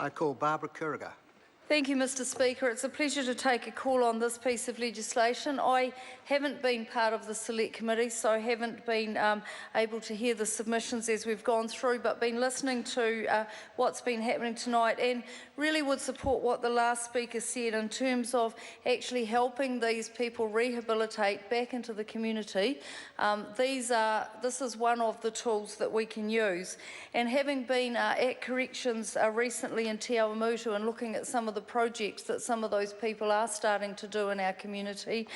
I call Barbara Kuriga. Thank you, Mr Speaker. It's a pleasure to take a call on this piece of legislation. I haven't been part of the Select Committee, so I haven't been able to hear the submissions as we've gone through, but been listening to what's been happening tonight and really would support what the last speaker said in terms of actually helping these people rehabilitate back into the community. This is one of the tools that we can use. And having been at corrections recently in Te Awamutu and looking at some of the projects that some of those people are starting to do in our community,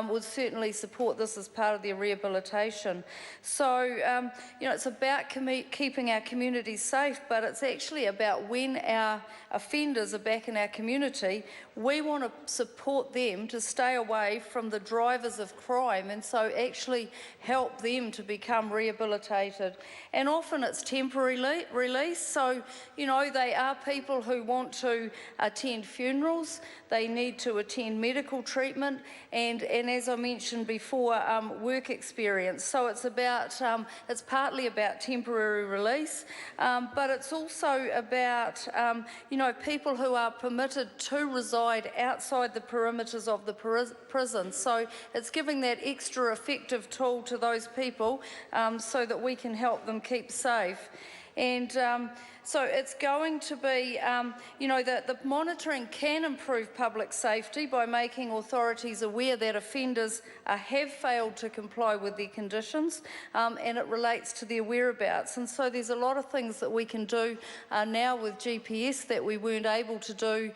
would certainly support this as part of their rehabilitation. So, you know, it's about keeping our communities safe, but it's actually about when our offenders are back in our community, we want to support them to stay away from the drivers of crime, and so actually help them to become rehabilitated. And often it's temporary release, so, you know, they are people who want to attend funerals, they need to attend medical treatment, and as I mentioned before, work experience. So it's about, it's partly about temporary release, but it's also about, you know, people who are permitted to reside outside the perimeters of the prison. So it's giving that extra effective tool to those people so that we can help them keep safe. And so it's going to be, you know, the monitoring can improve public safety by making authorities aware that offenders have failed to comply with their conditions, and it relates to their whereabouts. And so there's a lot of things that we can do now with GPS that we weren't able to do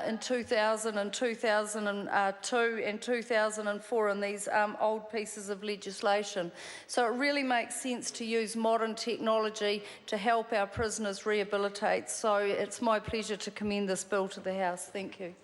in 2000 and 2002 and 2004 in these old pieces of legislation. So it really makes sense to use modern technology to help our prisoners rehabilitate. So it's my pleasure to commend this bill to the House. Thank you.